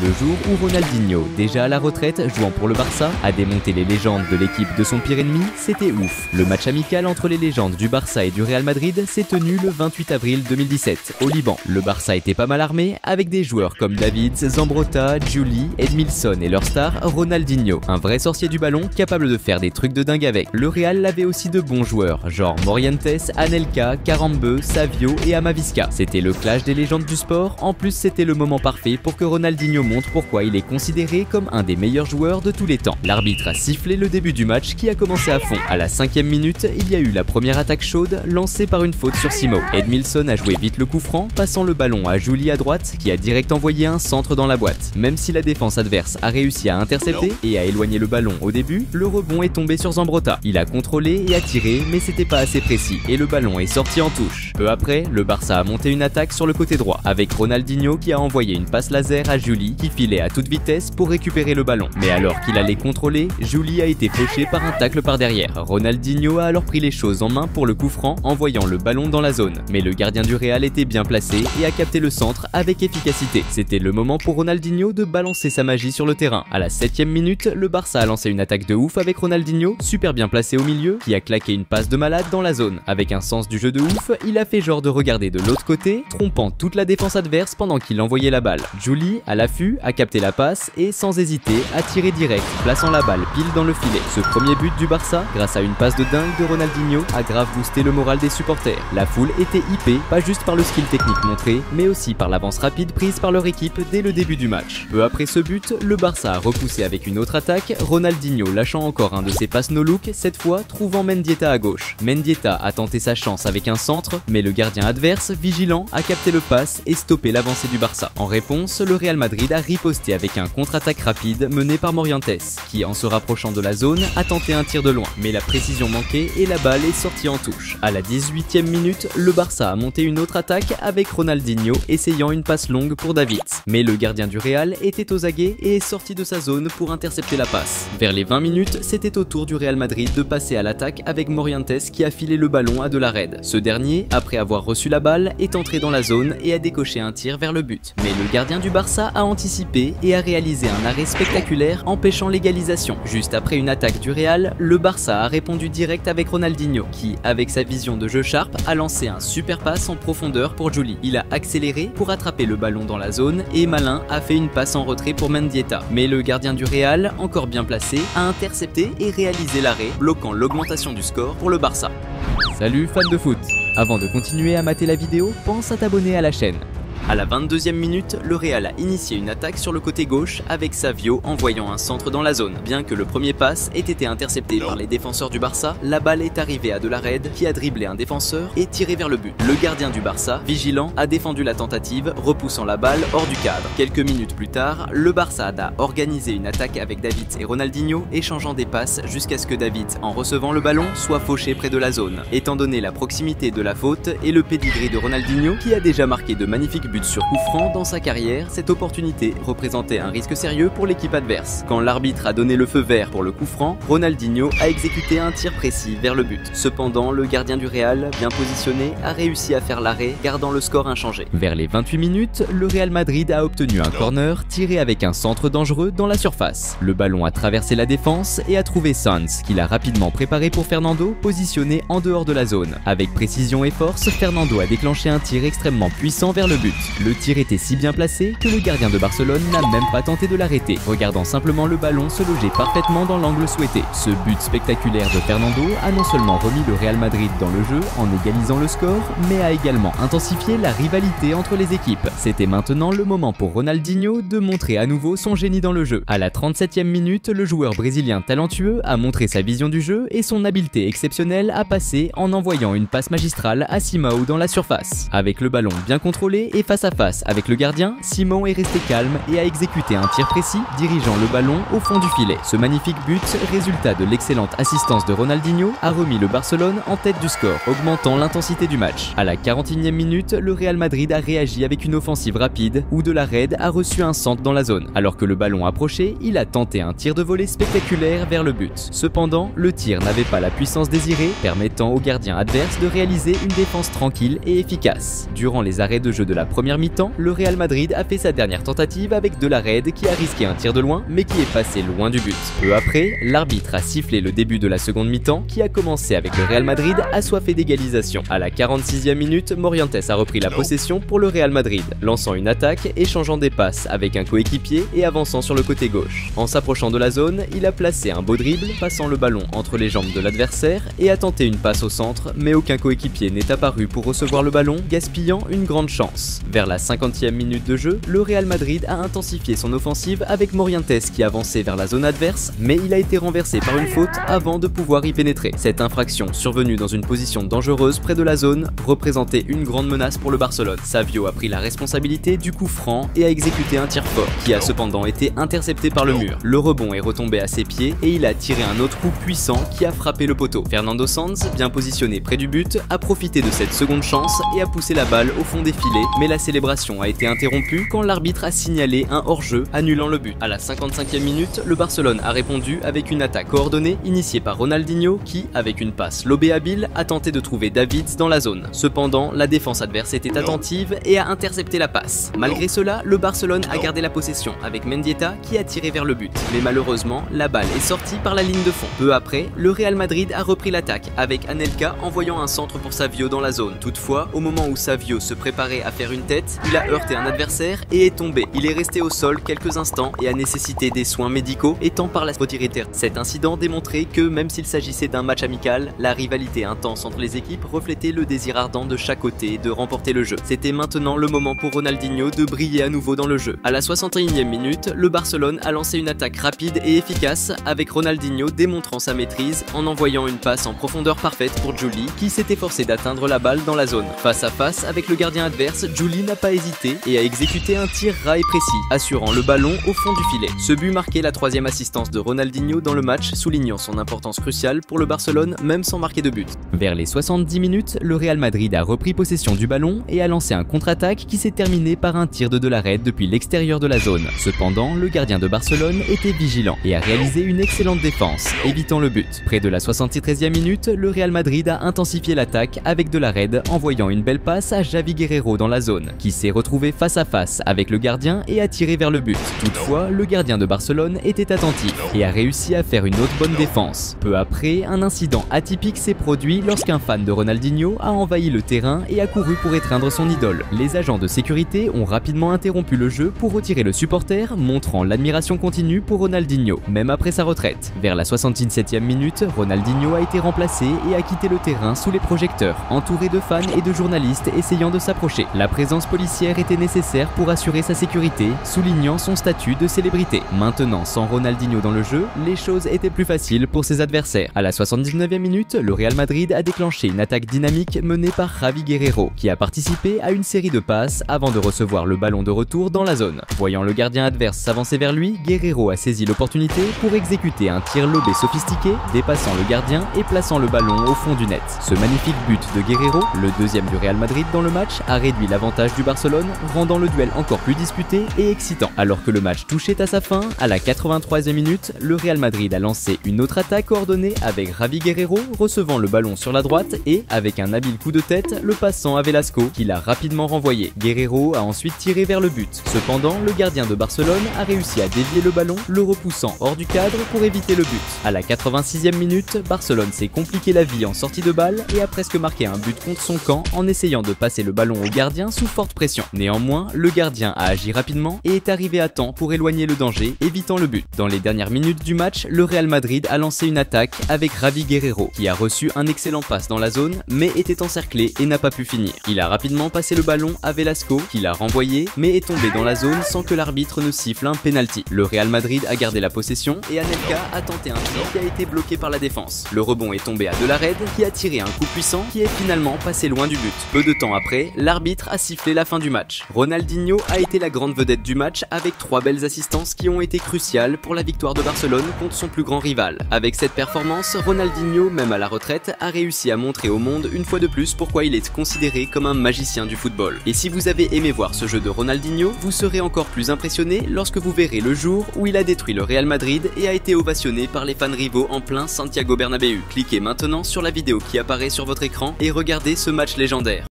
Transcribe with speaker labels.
Speaker 1: Le jour où Ronaldinho, déjà à la retraite, jouant pour le Barça, a démonté les légendes de l'équipe de son pire ennemi, c'était ouf. Le match amical entre les légendes du Barça et du Real Madrid s'est tenu le 28 avril 2017, au Liban. Le Barça était pas mal armé, avec des joueurs comme David, Zambrotta, Juli, Edmilson et leur star, Ronaldinho. Un vrai sorcier du ballon, capable de faire des trucs de dingue avec. Le Real avait aussi de bons joueurs, genre Morientes, Anelka, Carambeu, Savio et Amavisca. C'était le clash des légendes du sport, en plus c'était le moment parfait pour que Ronaldinho montre pourquoi il est considéré comme un des meilleurs joueurs de tous les temps. L'arbitre a sifflé le début du match qui a commencé à fond. À la 5e minute, il y a eu la première attaque chaude lancée par une faute sur Simo. Edmilson a joué vite le coup franc, passant le ballon à Juli à droite qui a direct envoyé un centre dans la boîte. Même si la défense adverse a réussi à intercepter et à éloigner le ballon au début, le rebond est tombé sur Zambrotta. Il a contrôlé et a tiré, mais c'était pas assez précis et le ballon est sorti en touche. Peu après, le Barça a monté une attaque sur le côté droit avec Ronaldinho qui a envoyé une passe laser à Juli qui filait à toute vitesse pour récupérer le ballon. Mais alors qu'il allait contrôler, Juli a été fauché par un tacle par derrière. Ronaldinho a alors pris les choses en main pour le coup franc, envoyant le ballon dans la zone. Mais le gardien du Real était bien placé et a capté le centre avec efficacité. C'était le moment pour Ronaldinho de balancer sa magie sur le terrain. À la 7e minute, le Barça a lancé une attaque de ouf avec Ronaldinho, super bien placé au milieu, qui a claqué une passe de malade dans la zone. Avec un sens du jeu de ouf, il a fait genre de regarder de l'autre côté, trompant toute la défense adverse pendant qu'il envoyait la balle. Juli, à l'affût, a capté la passe et sans hésiter, a tiré direct, plaçant la balle pile dans le filet. Ce premier but du Barça, grâce à une passe de dingue de Ronaldinho, a grave boosté le moral des supporters. La foule était hypée, pas juste par le skill technique montré, mais aussi par l'avance rapide prise par leur équipe dès le début du match. Peu après ce but, le Barça a repoussé avec une autre attaque, Ronaldinho lâchant encore un de ses passes no-look, cette fois trouvant Mendieta à gauche. Mendieta a tenté sa chance avec un centre, mais le gardien adverse, vigilant, a capté le passe et stoppé l'avancée du Barça. En réponse, le Real Madrid a riposté avec un contre-attaque rapide mené par Morientes, qui en se rapprochant de la zone a tenté un tir de loin, mais la précision manquait et la balle est sortie en touche. À la 18e minute, le Barça a monté une autre attaque avec Ronaldinho essayant une passe longue pour David. Mais le gardien du Real était aux aguets et est sorti de sa zone pour intercepter la passe. Vers les 20 minutes, c'était au tour du Real Madrid de passer à l'attaque avec Morientes qui a filé le ballon à De la Red. Ce dernier, après avoir reçu la balle, est entré dans la zone et a décoché un tir vers le but. Mais le gardien du Barça a anticipé et a réalisé un arrêt spectaculaire empêchant l'égalisation. Juste après une attaque du Real, le Barça a répondu direct avec Ronaldinho qui, avec sa vision de jeu sharp, a lancé un super passe en profondeur pour Juli. Il a accéléré pour attraper le ballon dans la zone et malin a fait une passe en retrait pour Mendieta. Mais le gardien du Real, encore bien placé, a intercepté et réalisé l'arrêt, bloquant l'augmentation du score pour le Barça. Salut fans de foot! Avant de continuer à mater la vidéo, pense à t'abonner à la chaîne. À la 22e minute, le Real a initié une attaque sur le côté gauche avec Savio envoyant un centre dans la zone. Bien que le premier passe ait été intercepté par les défenseurs du Barça, la balle est arrivée à De la Red qui a dribblé un défenseur et tiré vers le but. Le gardien du Barça, vigilant, a défendu la tentative, repoussant la balle hors du cadre. Quelques minutes plus tard, le Barça a organisé une attaque avec David et Ronaldinho, échangeant des passes jusqu'à ce que David, en recevant le ballon, soit fauché près de la zone. Étant donné la proximité de la faute et le pédigré de Ronaldinho, qui a déjà marqué de magnifiques buts sur coup franc dans sa carrière, cette opportunité représentait un risque sérieux pour l'équipe adverse. Quand l'arbitre a donné le feu vert pour le coup franc, Ronaldinho a exécuté un tir précis vers le but. Cependant, le gardien du Real, bien positionné, a réussi à faire l'arrêt, gardant le score inchangé. Vers les 28 minutes, le Real Madrid a obtenu un corner tiré avec un centre dangereux dans la surface. Le ballon a traversé la défense et a trouvé Sanz, qu'il a rapidement préparé pour Fernando, positionné en dehors de la zone. Avec précision et force, Fernando a déclenché un tir extrêmement puissant vers le but. Le tir était si bien placé que le gardien de Barcelone n'a même pas tenté de l'arrêter, regardant simplement le ballon se loger parfaitement dans l'angle souhaité. Ce but spectaculaire de Fernando a non seulement remis le Real Madrid dans le jeu en égalisant le score, mais a également intensifié la rivalité entre les équipes. C'était maintenant le moment pour Ronaldinho de montrer à nouveau son génie dans le jeu. À la 37e minute, le joueur brésilien talentueux a montré sa vision du jeu et son habileté exceptionnelle à passer en envoyant une passe magistrale à Simão dans la surface. Avec le ballon bien contrôlé et face à face avec le gardien, Simão est resté calme et a exécuté un tir précis, dirigeant le ballon au fond du filet. Ce magnifique but, résultat de l'excellente assistance de Ronaldinho, a remis le Barcelone en tête du score, augmentant l'intensité du match. À la 41e minute, le Real Madrid a réagi avec une offensive rapide où De la Red a reçu un centre dans la zone. Alors que le ballon approchait, il a tenté un tir de volée spectaculaire vers le but. Cependant, le tir n'avait pas la puissance désirée, permettant au gardien adverse de réaliser une défense tranquille et efficace. Durant les arrêts de jeu de la première mi-temps, le Real Madrid a fait sa dernière tentative avec De La Red qui a risqué un tir de loin mais qui est passé loin du but. Peu après, l'arbitre a sifflé le début de la seconde mi-temps qui a commencé avec le Real Madrid assoiffé d'égalisation. À la 46e minute, Morientes a repris la possession pour le Real Madrid, lançant une attaque, échangeant des passes avec un coéquipier et avançant sur le côté gauche. En s'approchant de la zone, il a placé un beau dribble, passant le ballon entre les jambes de l'adversaire et a tenté une passe au centre, mais aucun coéquipier n'est apparu pour recevoir le ballon, gaspillant une grande chance. Vers la 50e minute de jeu, le Real Madrid a intensifié son offensive avec Morientes qui avançait vers la zone adverse, mais il a été renversé par une faute avant de pouvoir y pénétrer. Cette infraction, survenue dans une position dangereuse près de la zone, représentait une grande menace pour le Barcelone. Savio a pris la responsabilité du coup franc et a exécuté un tir fort, qui a cependant été intercepté par le mur. Le rebond est retombé à ses pieds et il a tiré un autre coup puissant qui a frappé le poteau. Fernando Sanz, bien positionné près du but, a profité de cette seconde chance et a poussé la balle au fond des filets, mais la célébration a été interrompue quand l'arbitre a signalé un hors-jeu annulant le but. À la 55e minute, le Barcelone a répondu avec une attaque coordonnée initiée par Ronaldinho qui, avec une passe lobée habile, a tenté de trouver Davids dans la zone. Cependant, la défense adverse était attentive et a intercepté la passe. Malgré cela, le Barcelone a gardé la possession avec Mendieta qui a tiré vers le but. Mais malheureusement, la balle est sortie par la ligne de fond. Peu après, le Real Madrid a repris l'attaque avec Anelka envoyant un centre pour Savio dans la zone. Toutefois, au moment où Savio se préparait à faire une tête, il a heurté un adversaire et est tombé. Il est resté au sol quelques instants et a nécessité des soins médicaux, étant par la suite retiré. Cet incident démontrait que même s'il s'agissait d'un match amical, la rivalité intense entre les équipes reflétait le désir ardent de chaque côté de remporter le jeu. C'était maintenant le moment pour Ronaldinho de briller à nouveau dans le jeu. À la 61e minute, le Barcelone a lancé une attaque rapide et efficace avec Ronaldinho démontrant sa maîtrise en envoyant une passe en profondeur parfaite pour Juli qui s'est efforcé d'atteindre la balle dans la zone. Face à face avec le gardien adverse, Juli n'a pas hésité et a exécuté un tir ras et précis, assurant le ballon au fond du filet. Ce but marquait la 3e assistance de Ronaldinho dans le match, soulignant son importance cruciale pour le Barcelone même sans marquer de but. Vers les 70 minutes, le Real Madrid a repris possession du ballon et a lancé un contre-attaque qui s'est terminé par un tir de De La Red depuis l'extérieur de la zone. Cependant, le gardien de Barcelone était vigilant et a réalisé une excellente défense, évitant le but. Près de la 73e minute, le Real Madrid a intensifié l'attaque avec De La Red envoyant une belle passe à Javi Guerrero dans la zone, qui s'est retrouvé face à face avec le gardien et a tiré vers le but. Toutefois, le gardien de Barcelone était attentif et a réussi à faire une autre bonne défense. Peu après, un incident atypique s'est produit lorsqu'un fan de Ronaldinho a envahi le terrain et a couru pour étreindre son idole. Les agents de sécurité ont rapidement interrompu le jeu pour retirer le supporter, montrant l'admiration continue pour Ronaldinho, même après sa retraite. Vers la 67e minute, Ronaldinho a été remplacé et a quitté le terrain sous les projecteurs, entouré de fans et de journalistes essayant de s'approcher. La présence policière était nécessaire pour assurer sa sécurité, soulignant son statut de célébrité. Maintenant, sans Ronaldinho dans le jeu, les choses étaient plus faciles pour ses adversaires. À la 79e minute, le Real Madrid a déclenché une attaque dynamique menée par Javi Guerrero, qui a participé à une série de passes avant de recevoir le ballon de retour dans la zone. Voyant le gardien adverse s'avancer vers lui, Guerrero a saisi l'opportunité pour exécuter un tir lobé sophistiqué, dépassant le gardien et plaçant le ballon au fond du net. Ce magnifique but de Guerrero, le deuxième du Real Madrid dans le match, a réduit l'avantage du Barcelone, rendant le duel encore plus disputé et excitant. Alors que le match touchait à sa fin, à la 83e minute, le Real Madrid a lancé une autre attaque coordonnée avec Javi Guerrero recevant le ballon sur la droite et, avec un habile coup de tête, le passant à Velasco qui l'a rapidement renvoyé. Guerrero a ensuite tiré vers le but. Cependant, le gardien de Barcelone a réussi à dévier le ballon, le repoussant hors du cadre pour éviter le but. À la 86e minute, Barcelone s'est compliqué la vie en sortie de balle et a presque marqué un but contre son camp en essayant de passer le ballon au gardien sous forte pression. Néanmoins, le gardien a agi rapidement et est arrivé à temps pour éloigner le danger, évitant le but. Dans les dernières minutes du match, le Real Madrid a lancé une attaque avec Javi Guerrero, qui a reçu un excellent passe dans la zone, mais était encerclé et n'a pas pu finir. Il a rapidement passé le ballon à Velasco, qui l'a renvoyé, mais est tombé dans la zone sans que l'arbitre ne siffle un penalty. Le Real Madrid a gardé la possession et Anelka a tenté un tir qui a été bloqué par la défense. Le rebond est tombé à De La Red, qui a tiré un coup puissant qui est finalement passé loin du but. Peu de temps après, l'arbitre a sifflé la fin du match. Ronaldinho a été la grande vedette du match avec 3 belles assistances qui ont été cruciales pour la victoire de Barcelone contre son plus grand rival. Avec cette performance, Ronaldinho, même à la retraite, a réussi à montrer au monde une fois de plus pourquoi il est considéré comme un magicien du football. Et si vous avez aimé voir ce jeu de Ronaldinho, vous serez encore plus impressionné lorsque vous verrez le jour où il a détruit le Real Madrid et a été ovationné par les fans rivaux en plein Santiago Bernabéu. Cliquez maintenant sur la vidéo qui apparaît sur votre écran et regardez ce match légendaire.